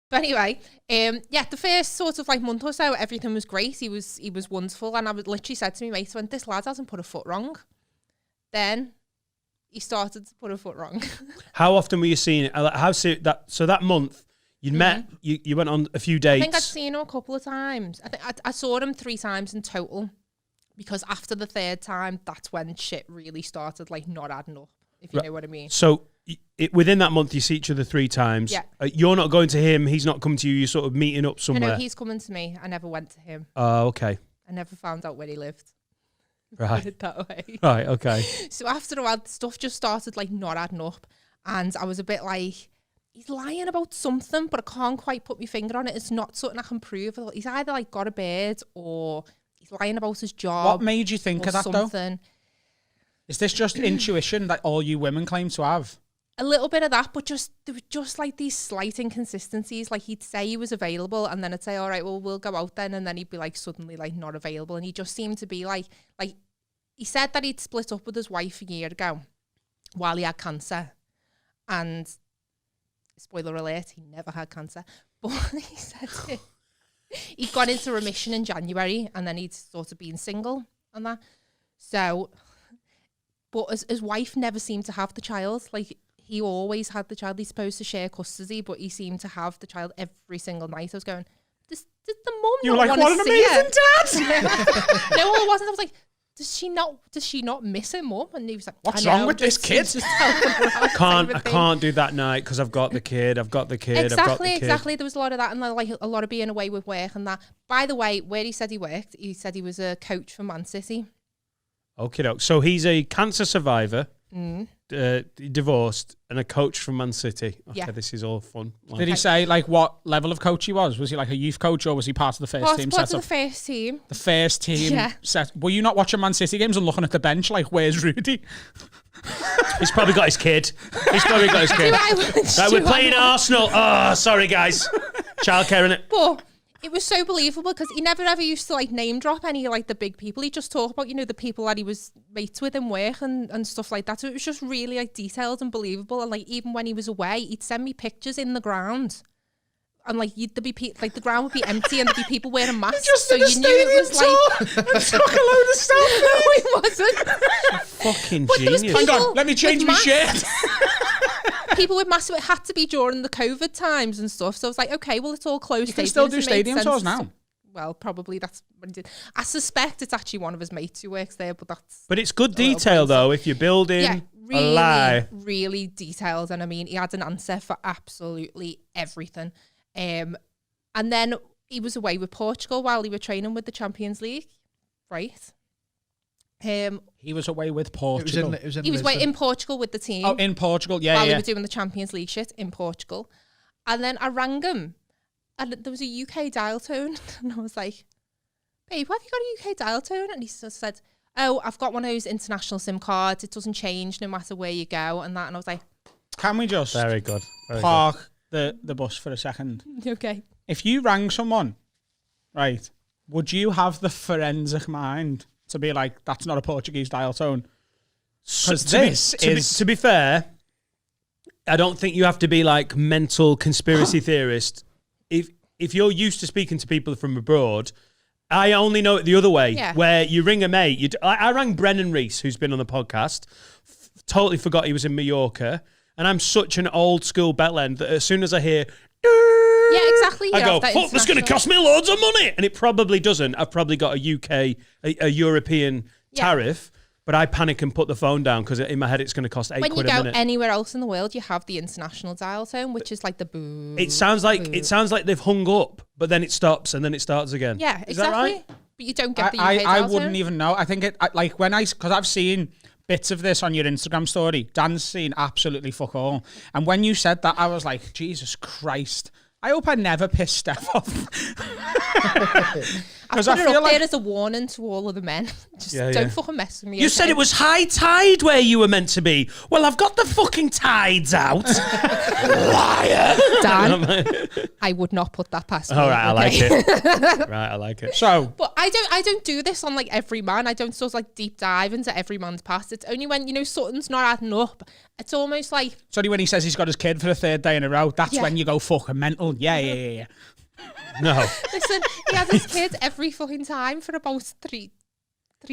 But anyway, the first sort of like month or so, everything was great. He was wonderful, and I would literally said to me mate, when this lad hasn't put a foot wrong, then he started to put a foot wrong. How often were you seeing it? So that month you met, you went on a few dates. I think I'd seen him a couple of times. I think I saw him 3 times in total, because after the 3rd time, that's when shit really started like not adding up. If you know what I mean. So within that month, you see each other 3 times. Yeah. You're not going to him. He's not coming to you. You're sort of meeting up somewhere. No, he's coming to me. I never went to him. Oh, okay. I never found out where he lived. Right. Put it that way. Right, okay. So after a while, stuff just started like not adding up. And I was a bit like, he's lying about something, but I can't quite put my finger on it. It's not something I can prove. He's either like got a beard or he's lying about his job. What made you think of that something. though? Is this just intuition that all you women claim to have? A little bit of that, but there were just like these slight inconsistencies. Like he'd say he was available, and then I'd say, all right, well, we'll go out then. And then he'd be like suddenly like not available. And he just seemed to be like he said that he'd split up with his wife a year ago while he had cancer. And spoiler alert, he never had cancer. But he said he'd gone into remission in January, and then he'd sort of been single and that. So... But his wife never seemed to have the child. Like, he always had the child. He's supposed to share custody, but he seemed to have the child every single night. I was going, did the mum You're not like, want what to an see amazing her? dad! No, it wasn't. I was like, does she not miss her mum? And he was like, what's wrong with this kid? I can't do that night because I've got the kid. Exactly. There was a lot of that, and like a lot of being away with work and that. By the way, where he said he worked, he said he was a coach for Man City. Okay, so he's a cancer survivor, divorced, and a coach from Man City. Okay, yeah. This is all fun. Did he say like what level of coach he was? Was he like a youth coach, or was he part of the first team? Part of the first team. The first team set. Were you not watching Man City games and looking at the bench like, where's Rudy? He's probably got his kid. Right, we're playing Arsenal. Oh, sorry guys. Childcare in it. But it was so believable because he never ever used to like name drop any like the big people. He just talked about, the people that he was mates with in work and stuff like that. So it was just really like detailed and believable. And like even when he was away, he'd send me pictures in the ground. And like there'd be like the ground would be empty and there'd be people wearing masks. Just so you knew it was like and took a load of stuff. No, it wasn't. Fucking but genius. Hang on, let me change my shirt. People with masks, it had to be during the COVID times and stuff. So I was like, okay, well, it's all closed. You can still do stadium tours now. Well, probably that's what he did. I suspect it's actually one of his mates who works there, but that's... But it's good detail, though, if you're building a lie. Really detailed. And I mean, he had an answer for absolutely everything. And then he was away with Portugal while he was training with the Champions League, right? He was away with Portugal. He was away in Portugal with the team. Oh, in Portugal, while they were doing the Champions League shit in Portugal. And then I rang him, and there was a UK dial tone, and I was like, babe, why have you got a UK dial tone? And he just said, oh, I've got one of those international SIM cards. It doesn't change no matter where you go, and that. And I was like, can we just very good. Park the bus for a second? Okay. If you rang someone, right, would you have the forensic mind to be like, that's not a Portuguese dial tone? Because to be fair, I don't think you have to be like mental conspiracy theorist. If you're used to speaking to people from abroad, I only know it the other way, where you ring a mate. I rang Brennan Reese, who's been on the podcast, totally forgot he was in Mallorca, and I'm such an old school bellend that as soon as I hear... Yeah, exactly. I go, fuck, that's going to cost me loads of money. And it probably doesn't. I've probably got a UK, a European tariff, but I panic and put the phone down because in my head it's going to cost £8 a minute. When you go anywhere else in the world, you have the international dial tone, which is like the boo. It sounds like they've hung up, but then it stops and then it starts again. Yeah, exactly. Is that right? But you don't get the UK dial I tone. wouldn't even know. I think because I've seen bits of this on your Instagram story. Dan's seen absolutely fuck all. And when you said that, I was like, Jesus Christ. I hope I never piss Steph off. I put it up there as a warning to all of the men. Just don't fucking mess with me. You said it was high tide where you were meant to be. Well, I've got the fucking tides out. Liar. Dan, I would not put that past me. All right, I like it. Right, I like it. So, but I don't do this on like every man. I don't sort of like deep dive into every man's past. It's only when something's not adding up. It's almost like. Sorry, when he says he's got his kid for the 3rd day in a row, that's when you go fucking mental. Yeah. No. Listen, he had his kid every fucking time for about three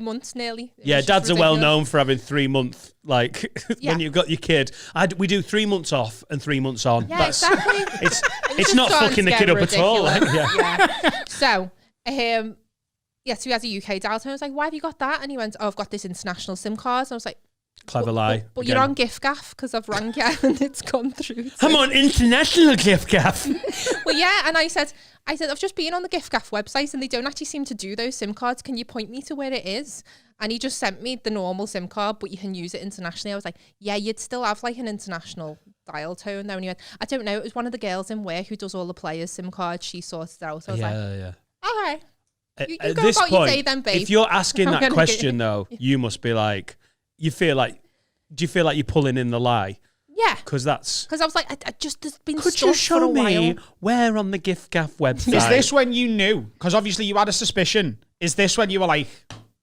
months nearly. It Yeah, was just dads are well ridiculous. known for having 3 month, like, Yeah. when you've got your kid. We do 3 months off and 3 months on. Yeah, exactly. It's just not starting fucking to the get kid up at all. ridiculous. Yeah. Yeah. So, so he has a UK dial tone. I was like, why have you got that? And he went, I've got this international SIM card. And I was like, Clever lie. But Again. you're on gift gaff because I've rang you and it's gone through. I'm on international gift gaff. Well, yeah, and I said, I've just been on the gift gaff website and they don't actually seem to do those SIM cards. Can you point me to where it is? And he just sent me the normal SIM card, but you can use it internationally. I was like, yeah, you'd still have like an international dial tone though. And he went, I don't know. It was one of the girls in work who does all the players' SIM cards. She sorted it out. I was like, Yeah. all right. You At go this about your point, day then, babe. if you're asking I'm that gonna question though, you must be like, do you feel like you're pulling in the lie? Yeah. Because that's... Because I was like, I just, there's been Could stuff you for show a me while. where on the gift gaff website? Is this when you knew? Because obviously you had a suspicion. Is this when you were like,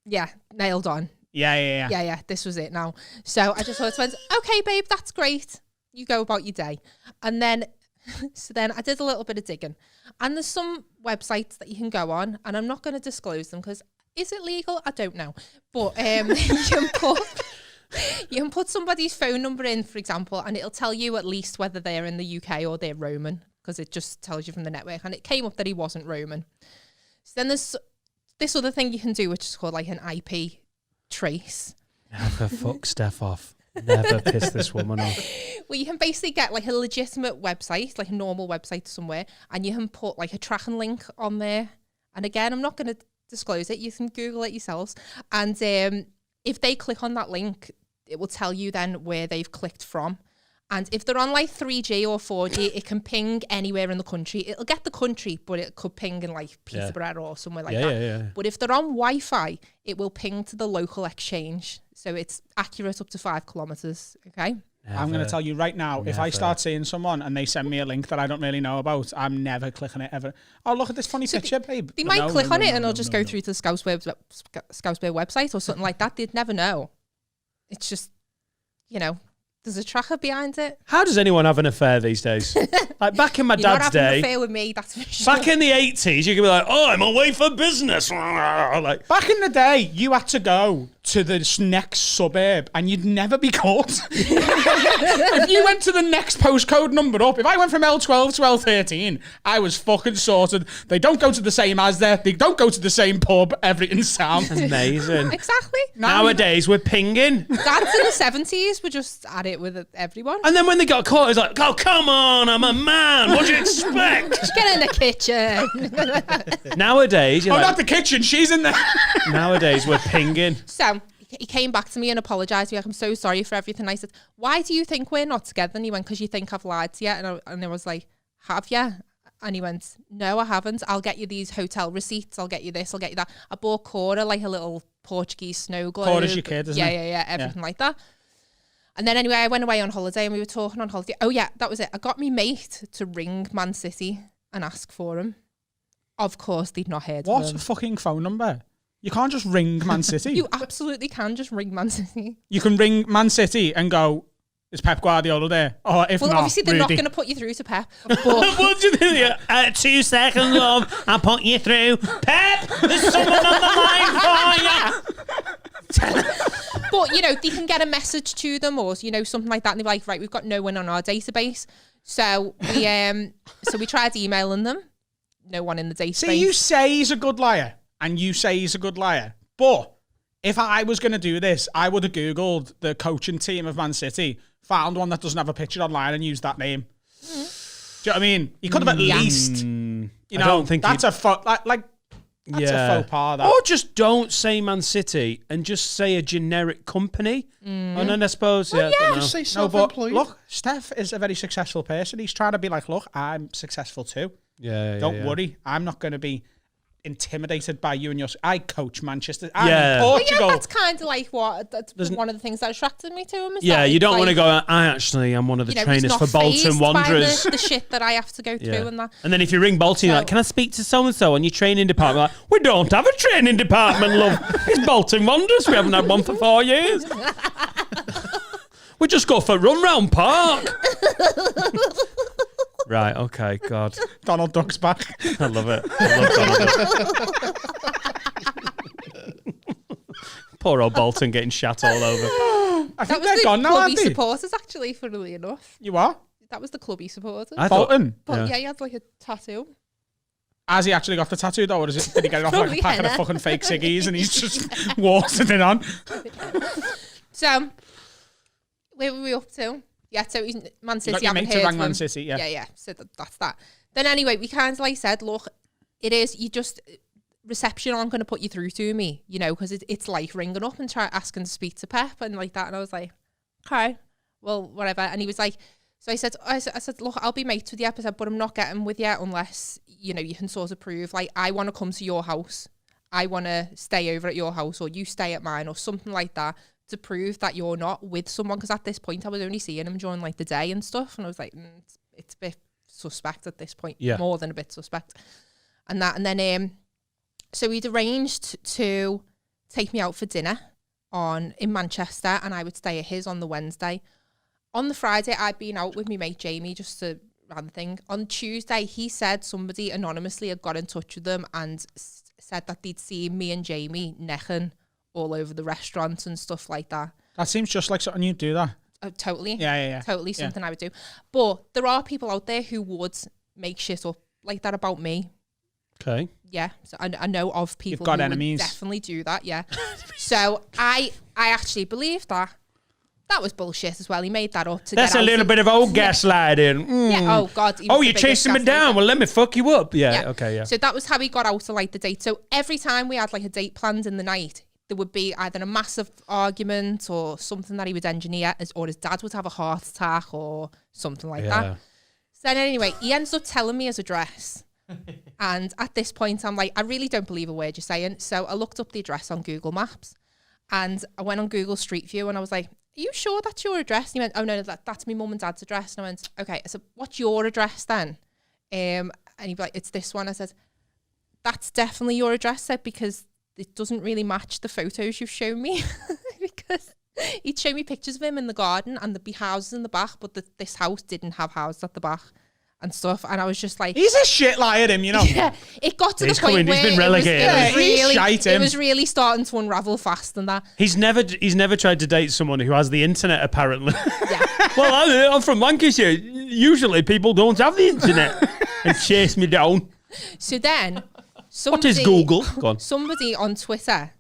Yeah, nailed on. yeah. Yeah, this was it now. So I just thought, okay, babe, that's great. You go about your day. And then, so then I did a little bit of digging. And there's some websites that you can go on, and I'm not going to disclose them because is it legal? I don't know. But you can put somebody's phone number in, for example, and it'll tell you at least whether they're in the UK or they're Roman because it just tells you from the network. And it came up that he wasn't Roman. So then there's this other thing you can do, which is called like an IP trace. Never fuck Steph off. Never piss this woman off. Well, you can basically get like a legitimate website, like a normal website somewhere, and you can put like a tracking link on there. And again, I'm not going to disclose it. You can Google it yourselves. And if they click on that link, it will tell you then where they've clicked from. And if they're on like 3G or 4G, it can ping anywhere in the country. It'll get the country, but it could ping in like Peterborough or somewhere like that. Yeah. But if they're on Wi-Fi, it will ping to the local exchange. So it's accurate up to 5 kilometres, okay? I'm going to tell you right now, if I start seeing someone and they send me a link that I don't really know about, I'm never clicking it ever. Oh, look at this funny picture, babe. They might click on it and it'll just go through to the Scouseware website or something like that. They'd never know. It's just, there's a tracker behind it. How does anyone have an affair these days? Like back in my You're dad's not having day. an affair with me, that's for sure. Back in the 80s, you could be like, oh, I'm away for business. Like, Back in the day, you had to go to the next suburb and you'd never be caught. If you went to the next postcode number up, if I went from L12 to L13, I was fucking sorted. They don't go to the same Asda. They don't go to the same pub. Everything's sound. amazing. Exactly. Nowadays, we're pinging. Dads in the 70s were just at it with everyone. And then when they got caught, it's like, oh, come on, I'm a man. What do you expect? Get in the kitchen. Nowadays, you're Oh, like, not the kitchen. She's in there. nowadays, we're pinging. So he came back to me and apologised. He was like, I'm so sorry for everything. I said, why do you think we're not together? And he went, because you think I've lied to you. And I was like, have you? And he went, no, I haven't. I'll get you these hotel receipts. I'll get you this. I'll get you that. I bought Cora like a little Portuguese snow globe. Cora's your kid, isn't it? Yeah, everything like that. And then anyway, I went away on holiday and we were talking on holiday. Oh yeah, that was it. I got me mate to ring Man City and ask for him. Of course, they'd not heard What's of a him. fucking phone number? You can't just ring Man City. You absolutely can just ring Man City. You can ring Man City and go, is Pep Guardiola there? Or if Well, not, obviously they're not Rudy. going to put you through to Pep. But What do you do? 2 seconds, love. I'll put you through. Pep, there's someone on the line for you. But, they can get a message to them or, something like that. And they're like, right, we've got no one on our database. So we tried emailing them. No one in the database. See, you say he's a good liar, and you say he's a good liar. But if I was going to do this, I would have Googled the coaching team of Man City, found one that doesn't have a picture online and used that name. Do you know what I mean? He could have at least, I don't think that's he'd- a that's a faux pas. That. Or just don't say Man City and just say a generic company. And then I suppose, I don't know. Just say No, but self-employed. look, Steph is a very successful person. He's trying to be like, look, I'm successful too. Don't worry, I'm not going to be intimidated by you and your. I coach Manchester. I'm Yeah. in Well, Portugal. yeah, that's kind of like that's one of the things that attracted me to him. Is Yeah, that you it's don't like, want to go, I'm one of the he's trainers not for Bolton fazed by Wanderers. the shit that I have to go through and that. And then if you ring Bolton, you're So- like, can I speak to so-and-so on your training department? Like, we don't have a training department, love. It's Bolton Wanderers. We haven't had one for 4 years. We just go for run round park. Right, okay, God. Donald Duck's back. I love it. I love Donald Duck. Poor old Bolton getting shat all over. I think they're gone now, aren't clubby they? supporters, actually, funnily enough. You are? That was the clubby supporters. I thought- Bolton? But Yeah. he had like a tattoo. Has he actually got the tattoo though, or did he get it off like a Probably packet of henna. fucking fake ciggies and he's just watered it on? So, where were we up to? Yeah, so he's Man You City. got your haven't mate to heard rang from Man him. City, yeah. Yeah. So that's that. Then anyway, we kind of like said, look, it is, you just, reception aren't going to put you through to me, you know, because it's like ringing up and asking to speak to Pep and like that. And I was like, okay, well, whatever. And he was like, so I said, look, I'll be mates with you, but I'm not getting with you unless, you know, you can sort of prove, like, I want to come to your house. I want to stay over at your house, or you stay at mine, or something like that, to prove that you're not with someone. Because at this point, I was only seeing him during like the day and stuff. And I was like, it's a bit suspect at this point. Yeah. More than a bit suspect. And then, so he'd arranged to take me out for dinner in Manchester, and I would stay at his on the Wednesday. On the Friday, I'd been out with my mate Jamie just to run thing. On Tuesday, he said somebody anonymously had got in touch with them and said that they'd seen me and Jamie necking all over the restaurants and stuff like that. That seems just like something you'd do, that. Oh, totally. Yeah. Totally something I would do. But there are people out there who would make shit up like that about me. Okay. Yeah, so I know of people You've got who enemies. would definitely do that, yeah. So I actually believe that. That was bullshit as well. He made that up to That's get a little bit of old gaslighting. Yeah, oh God. he was Oh, the you're biggest chasing me gaslighter. down. Well, let me fuck you up. Yeah, okay, yeah. So that was how he got out of like the date. So every time we had like a date planned in the night, there would be either a massive argument or something that he would engineer, or his dad would have a heart attack or something like that. So then anyway, he ends up telling me his address. And at this point, I'm like, I really don't believe a word you're saying. So I looked up the address on Google Maps, and I went on Google Street View, and I was like, are you sure that's your address? And he went, oh no, that's my mum and dad's address. And I went, okay. I said, what's your address then? And he'd be like, it's this one. I said, that's definitely your address, said, because it doesn't really match the photos you've shown me. Because he'd show me pictures of him in the garden and there'd be houses in the back, but this house didn't have houses at the back and stuff. And I was just like, He's a shit liar, him, you know. yeah, it got to He's the point coming, where he's been relegated. it was really starting to unravel fast and that. He's never tried to date someone who has the internet, apparently. Yeah. Well, I'm from Lancashire. Usually people don't have the internet and chase me down. So then, What is Google? Go on. Somebody on Twitter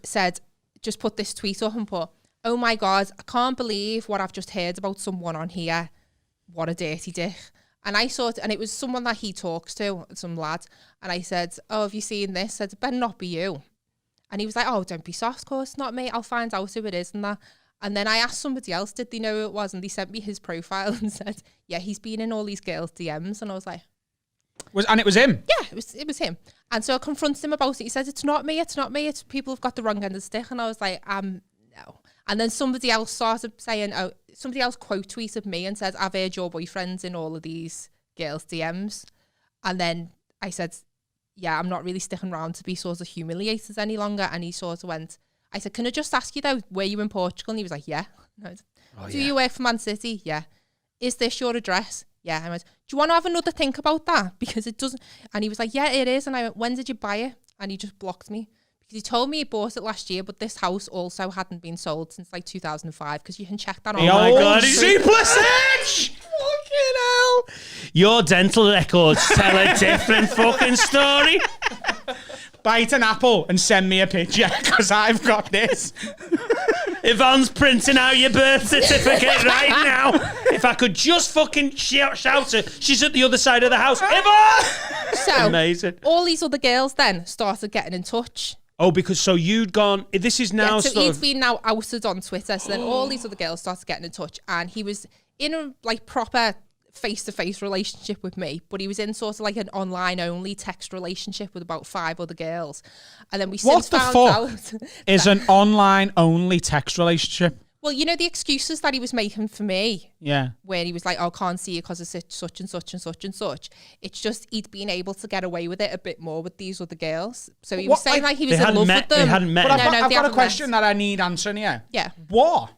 said, just put this tweet up and put, oh my God, I can't believe what I've just heard about someone on here. What a dirty dick. And I saw it, and it was someone that he talks to, some lad. And I said, oh, have you seen this? I said, it better not be you. And he was like, oh, don't be soft, of course, not me. I'll find out who it is and that. And then I asked somebody else, did they know who it was? And they sent me his profile and said, yeah, he's been in all these girls' DMs. And I was like, And it was him? yeah, it was him. And so I confronted him about it. He said, it's not me. It's people have got the wrong end of the stick. And I was like, no. And then somebody else started saying, somebody else quote tweeted me and said, I've heard your boyfriend's in all of these girls' DMs. And then I said, yeah, I'm not really sticking around to be sort of humiliated any longer. And he sort of went, I said, can I just ask you though, were you in Portugal? And he was like, yeah. And I went, do you work for Man City? Yeah. Is this your address? Yeah. I went, do you want to have another think about that? Because it doesn't. And he was like, yeah, it is. And I went, when did you buy it? And he just blocked me. Because he told me he bought it last year, but this house also hadn't been sold since like 2005, because you can check that on. Oh my God, he's sleepless edge! Fucking hell. Your dental records tell a different fucking story. Bite an apple and send me a picture, because I've got this. Yvonne's printing out your birth certificate right now. If I could just fucking shout her, she's at the other side of the house. Yvonne! So, amazing. all these other girls then started getting in touch. Oh, because so you'd gone, this is now So sort he's of... been now outed on Twitter, so then all these other girls started getting in touch, and he was in a like proper face-to-face relationship with me, but he was in sort of like an online-only text relationship with about 5 other girls. And then we since found out... is an online-only text relationship? Well, you know the excuses that he was making for me? Yeah. Where he was like, oh, can't see you because of such and such and such and such. It's just he'd been able to get away with it a bit more with these other girls. So he was saying like he was in love with them. They hadn't met. But him. I've got a haven't question met. that I need answering here. Yeah. What?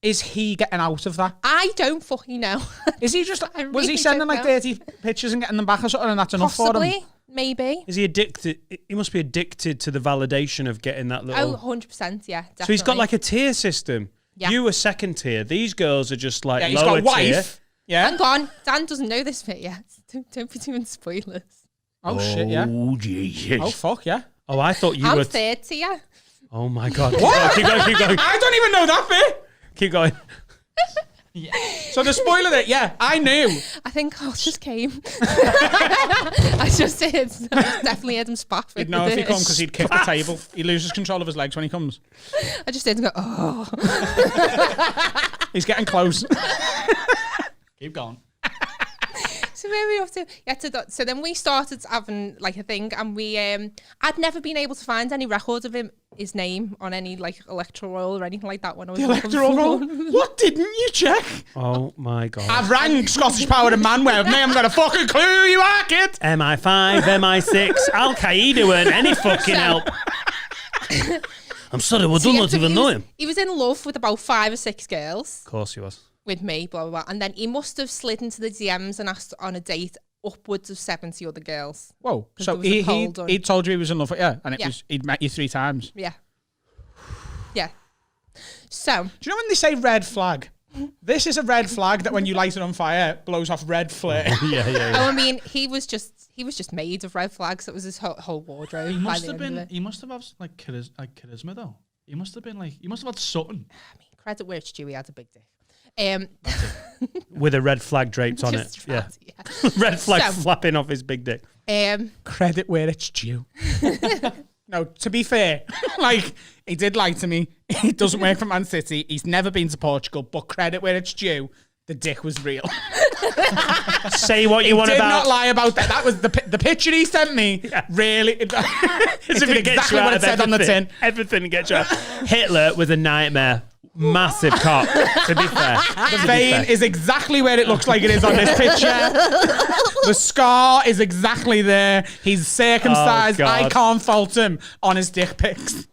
is he getting out of that? I don't fucking know. Is he just, I was he really sending don't like know. dirty pictures and getting them back or something and that's enough for him? Possibly, maybe. Is he addicted? He must be addicted to the validation of getting that little. Oh, 100%, yeah, definitely. So he's got like a tier system. Yeah. You are second tier. These girls are just like Yeah, he's lower got a tier. wife. Yeah. Hang on, Dan doesn't know this bit yet. Don't be doing spoilers. Oh, shit, yeah. Oh, Jesus. Oh, fuck, yeah. Oh, I thought you I'm were. third tier. Oh, my God. What? Keep going, keep going. I don't even know that bit. Keep going. So the spoiler that, yeah, I knew. I think Carl just came. I just did. I definitely heard him spaff. He'd know if he come because he'd kick the table. He loses control of his legs when he comes. I just did and go, oh. He's getting close. Keep going. So where are we off to? Yeah, so then we started having like a thing, and we I'd never been able to find any records of his name on any like electoral roll or anything like that when I was Electoral roll? What didn't you check? Oh, my God. I've rang Scottish Power and Manware. Me, I'm got a fucking clue who you are, kid. MI5, MI6, Al Qaeda weren't any fucking help. I'm sorry, we do not even know him. He was in love with about 5 or 6 girls. Of course he was. With me, blah, blah, blah. And then he must have slid into the DMs and asked on a date upwards of 70 other girls. Whoa. 'Cause So there was a poll done. he told you he was in love with you, and Yeah. he'd met you 3 times. Yeah. Yeah. So. Do you know when they say red flag? This is a red flag that when you light it on fire, blows off red flare. Yeah. Oh, I mean, he was just made of red flags. That was his whole wardrobe. He by must the have end of been. it. He must have had like charisma though. He must have been like. He must have had something. I mean, credit where it's due. He had a big dick. With a red flag draped on it. Just Yeah. yeah. Red flag So- flapping off his big dick. Credit where it's due. No, to be fair, like, he did lie to me. He doesn't work for Man City. He's never been to Portugal, but credit where it's due, the dick was real. Say what you He want did about. not lie about that. That was the picture he sent me. Really, it As if did it gets exactly you out what it of said on the everything. tin. Everything gets you out. Hitler was a nightmare. Massive cock, to be fair. The vein is exactly where it looks like it is on this picture. The scar is exacttly there. He's circumcised. Oh, God. I can't fault him on his dick pics.